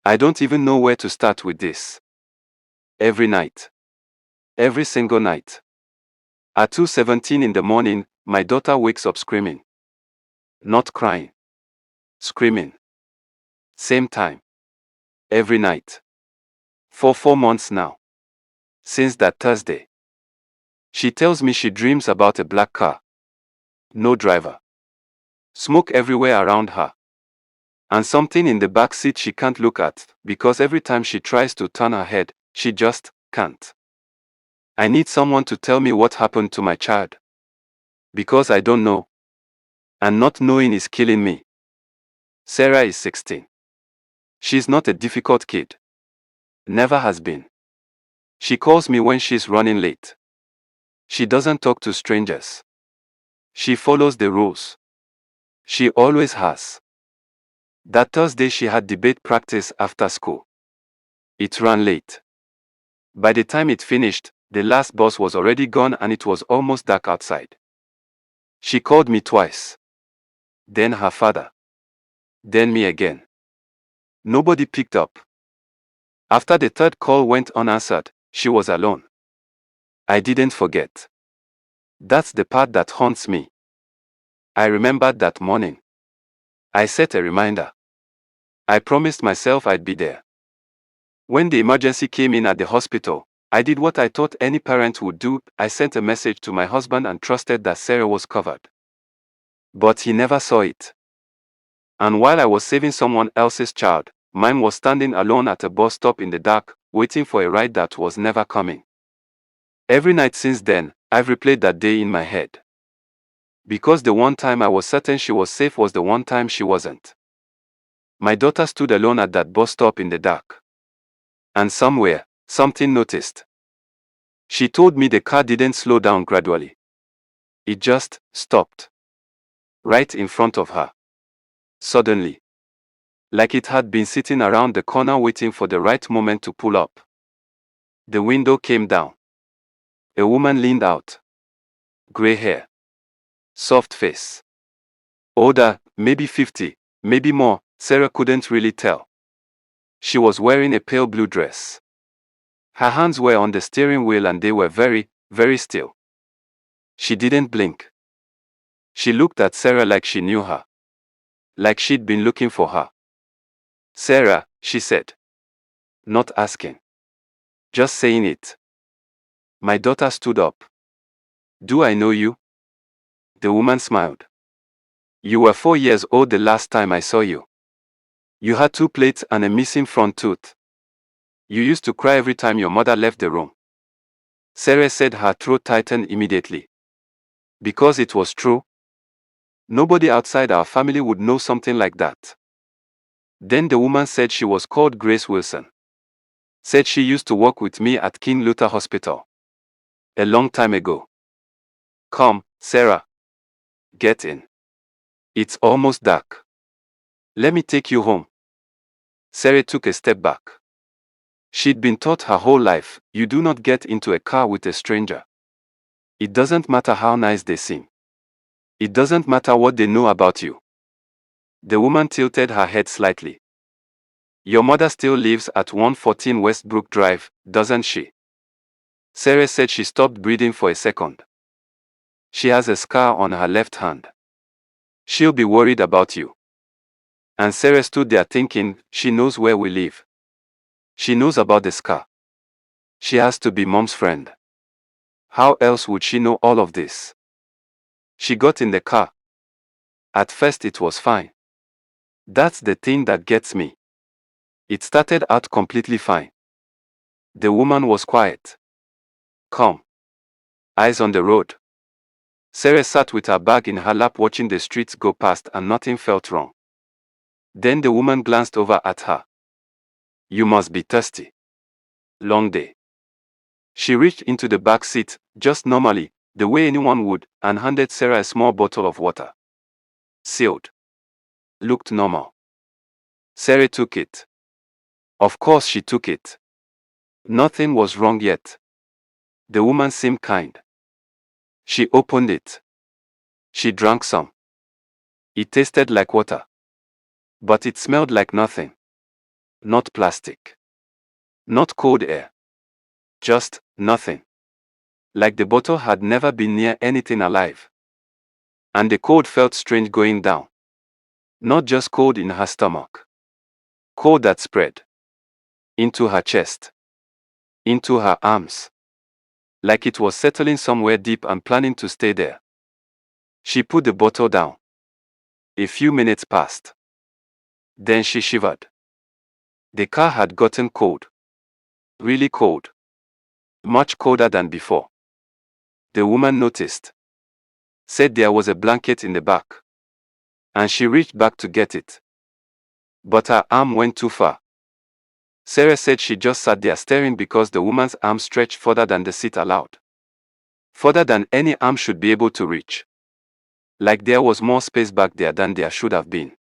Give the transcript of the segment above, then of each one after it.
I don't even know where to start with this. Every night. Every single night. At 2:17 in the morning, my daughter wakes up screaming. Not crying. Screaming. Same time. Every night. For 4 months now. Since that Thursday. She tells me she dreams about a black car. No driver. Smoke everywhere around her. And something in the back seat she can't look at, because every time she tries to turn her head, she just can't. I need someone to tell me what happened to my child. Because I don't know. And not knowing is killing me. Sarah is 16. She's not a difficult kid. Never has been. She calls me when she's running late. She doesn't talk to strangers. She follows the rules. She always has. That Thursday she had debate practice after school. It ran late. By the time it finished, the last bus was already gone and it was almost dark outside. She called me twice. Then her father. Then me again. Nobody picked up. After the third call went unanswered, she was alone. I didn't forget. That's the part that haunts me. I remembered that morning. I set a reminder. I promised myself I'd be there. When the emergency came in at the hospital, I did what I thought any parent would do. I sent a message to my husband and trusted that Sarah was covered. But he never saw it. And while I was saving someone else's child, mine was standing alone at a bus stop in the dark, waiting for a ride that was never coming. Every night since then, I've replayed that day in my head. Because the one time I was certain she was safe was the one time she wasn't. My daughter stood alone at that bus stop in the dark. And somewhere, something noticed. She told me the car didn't slow down gradually. It just stopped. Right in front of her. Suddenly. Like it had been sitting around the corner waiting for the right moment to pull up. The window came down. A woman leaned out. Gray hair. Soft face. Older, maybe 50, maybe more, Sarah couldn't really tell. She was wearing a pale blue dress. Her hands were on the steering wheel and they were very, very still. She didn't blink. She looked at Sarah like she knew her. Like she'd been looking for her. Sarah, she said. Not asking. Just saying it. My daughter stood up. Do I know you? The woman smiled. You were 4 years old the last time I saw you. You had 2 plates and a missing front tooth. You used to cry every time your mother left the room. Sarah said, her throat tightened immediately. Because it was true. Nobody outside our family would know something like that. Then the woman said she was called Grace Wilson. Said she used to work with me at King Luther Hospital. A long time ago. Come, Sarah. Get in. It's almost dark. Let me take you home. Sarah took a step back. She'd been taught her whole life, you do not get into a car with a stranger. It doesn't matter how nice they seem. It doesn't matter what they know about you. The woman tilted her head slightly. Your mother still lives at 114 Westbrook Drive, doesn't she? Sarah said she stopped breathing for a second. She has a scar on her left hand. She'll be worried about you. And Sarah stood there thinking, she knows where we live. She knows about the scar. She has to be Mom's friend. How else would she know all of this? She got in the car. At first it was fine. That's the thing that gets me. It started out completely fine. The woman was quiet. Calm. Eyes on the road. Sarah sat with her bag in her lap watching the streets go past and nothing felt wrong. Then the woman glanced over at her. You must be thirsty. Long day. She reached into the back seat, just normally, the way anyone would, and handed Sarah a small bottle of water. Sealed. Looked normal. Sarah took it. Of course she took it. Nothing was wrong yet. The woman seemed kind. She opened it. She drank some. It tasted like water. But it smelled like nothing. Not plastic. Not cold air. Just nothing. Like the bottle had never been near anything alive. And the cold felt strange going down. Not just cold in her stomach. Cold that spread. Into her chest. Into her arms. Like it was settling somewhere deep and planning to stay there. She put the bottle down. A few minutes passed. Then she shivered. The car had gotten cold. Really cold. Much colder than before. The woman noticed. Said there was a blanket in the back. And she reached back to get it. But her arm went too far. Sarah said she just sat there staring because the woman's arm stretched further than the seat allowed. Further than any arm should be able to reach. Like there was more space back there than there should have been.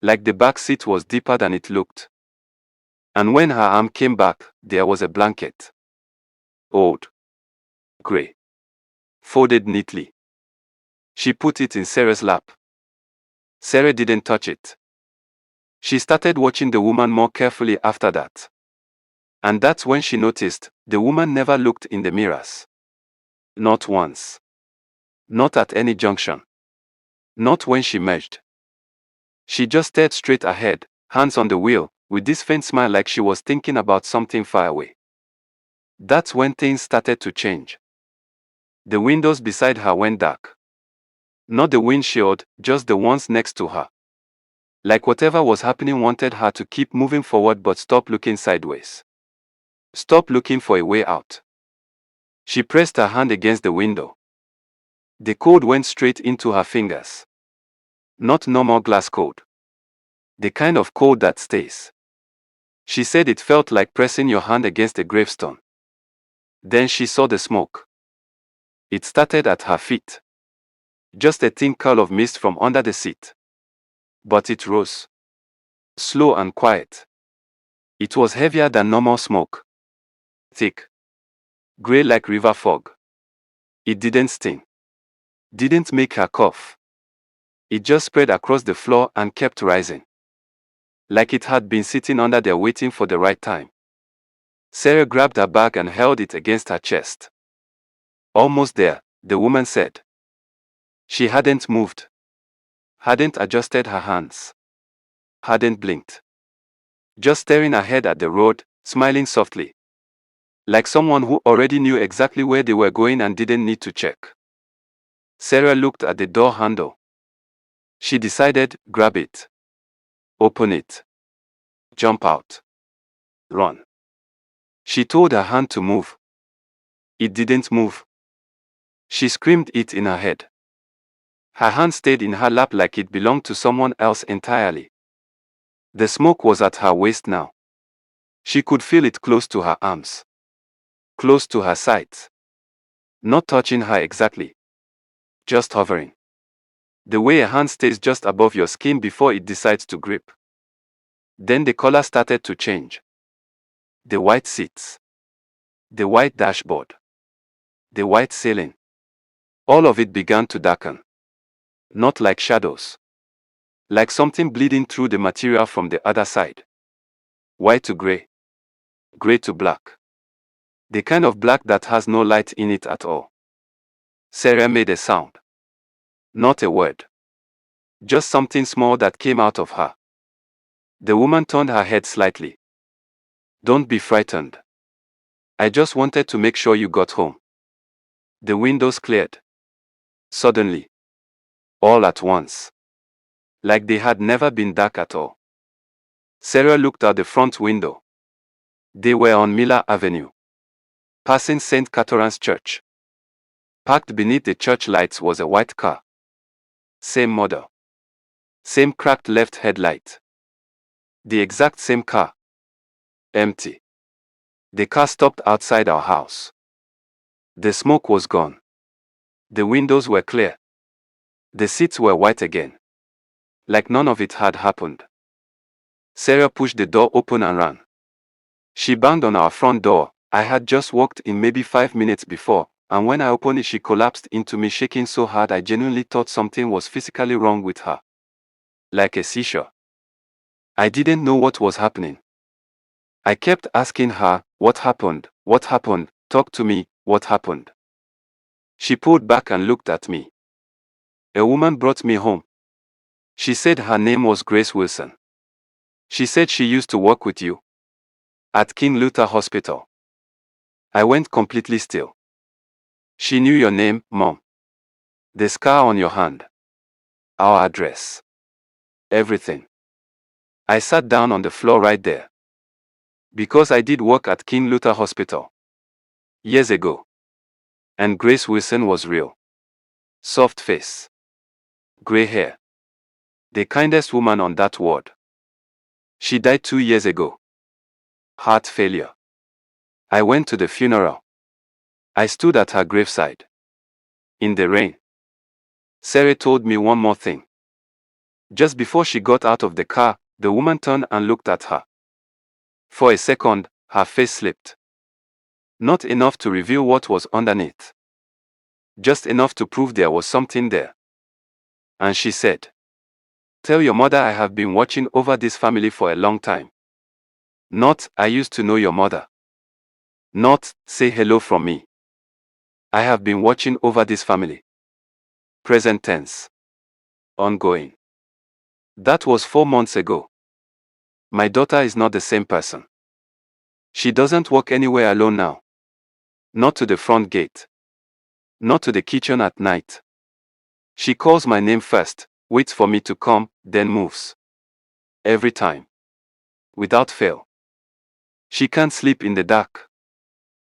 Like the back seat was deeper than it looked. And when her arm came back, there was a blanket. Old. Gray. Folded neatly. She put it in Sarah's lap. Sarah didn't touch it. She started watching the woman more carefully after that. And that's when she noticed the woman never looked in the mirrors. Not once. Not at any junction. Not when she merged. She just stared straight ahead, hands on the wheel, with this faint smile like she was thinking about something far away. That's when things started to change. The windows beside her went dark. Not the windshield, just the ones next to her. Like whatever was happening wanted her to keep moving forward but stop looking sideways. Stop looking for a way out. She pressed her hand against the window. The cold went straight into her fingers. Not normal glass cold. The kind of cold that stays. She said it felt like pressing your hand against a gravestone. Then she saw the smoke. It started at her feet. Just a thin curl of mist from under the seat. But it rose. Slow and quiet. It was heavier than normal smoke. Thick. Gray like river fog. It didn't sting. Didn't make her cough. It just spread across the floor and kept rising. Like it had been sitting under there waiting for the right time. Sarah grabbed her bag and held it against her chest. Almost there, the woman said. She hadn't moved. Hadn't adjusted her hands. Hadn't blinked. Just staring ahead at the road, smiling softly. Like someone who already knew exactly where they were going and didn't need to check. Sarah looked at the door handle. She decided, grab it. Open it. Jump out. Run. She told her hand to move. It didn't move. She screamed it in her head. Her hand stayed in her lap like it belonged to someone else entirely. The smoke was at her waist now. She could feel it close to her arms. Close to her sides. Not touching her exactly. Just hovering. The way a hand stays just above your skin before it decides to grip. Then the color started to change. The white seats. The white dashboard. The white ceiling. All of it began to darken. Not like shadows. Like something bleeding through the material from the other side. White to gray. Gray to black. The kind of black that has no light in it at all. Sarah made a sound. Not a word. Just something small that came out of her. The woman turned her head slightly. Don't be frightened. I just wanted to make sure you got home. The windows cleared. Suddenly. All at once. Like they had never been dark at all. Sarah looked out the front window. They were on Miller Avenue. Passing St. Catherine's Church. Parked beneath the church lights was a white car. Same model. Same cracked left headlight. The exact same car. Empty. The car stopped outside our house. The smoke was gone. The windows were clear. The seats were white again. Like none of it had happened. Sarah pushed the door open and ran. She banged on our front door. I had just walked in maybe 5 minutes before, and when I opened it she collapsed into me shaking so hard I genuinely thought something was physically wrong with her. Like a seizure. I didn't know what was happening. I kept asking her, what happened? What happened? Talk to me, what happened? She pulled back and looked at me. A woman brought me home. She said her name was Grace Wilson. She said she used to work with you at King Luther Hospital. I went completely still. She knew your name, Mom. The scar on your hand. Our address. Everything. I sat down on the floor right there. Because I did work at King Luther Hospital. Years ago. And Grace Wilson was real. Soft face. Gray hair. The kindest woman on that ward. She died 2 years ago. Heart failure. I went to the funeral. I stood at her graveside. In the rain. Sarah told me one more thing. Just before she got out of the car, the woman turned and looked at her. For a second, her face slipped. Not enough to reveal what was underneath. Just enough to prove there was something there. And she said, "Tell your mother I have been watching over this family for a long time. Not, I used to know your mother. Not, say hello from me. I have been watching over this family." Present tense. Ongoing. That was 4 months ago. My daughter is not the same person. She doesn't walk anywhere alone now. Not to the front gate. Not to the kitchen at night. She calls my name first, waits for me to come, then moves. Every time. Without fail. She can't sleep in the dark.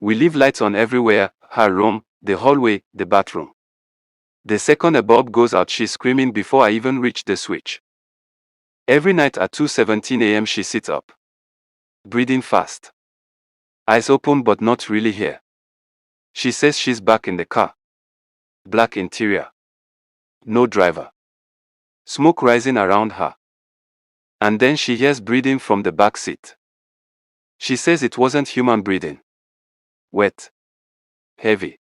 We leave lights on everywhere, her room, the hallway, the bathroom. The second a bulb goes out, she's screaming before I even reach the switch. Every night at 2:17 a.m. she sits up. Breathing fast. Eyes open but not really here. She says she's back in the car. Black interior. No driver. Smoke rising around her. And then she hears breathing from the back seat. She says it wasn't human breathing. Wet. Heavy.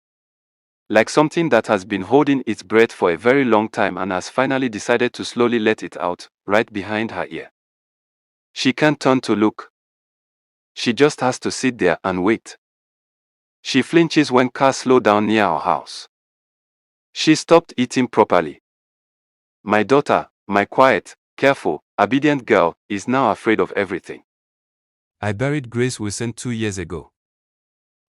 Like something that has been holding its breath for a very long time and has finally decided to slowly let it out, right behind her ear. She can't turn to look. She just has to sit there and wait. She flinches when cars slow down near our house. She stopped eating properly. My daughter, my quiet, careful, obedient girl, is now afraid of everything. I buried Grace Wilson 2 years ago.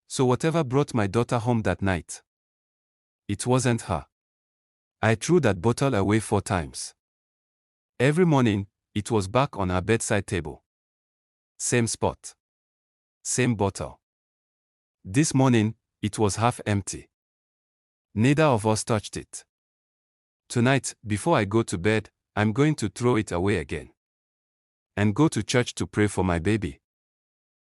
So whatever brought my daughter home that night, it wasn't her. I threw that bottle away 4 times. Every morning, it was back on her bedside table. Same spot. Same bottle. This morning, it was half empty. Neither of us touched it. Tonight, before I go to bed, I'm going to throw it away again. And go to church to pray for my baby.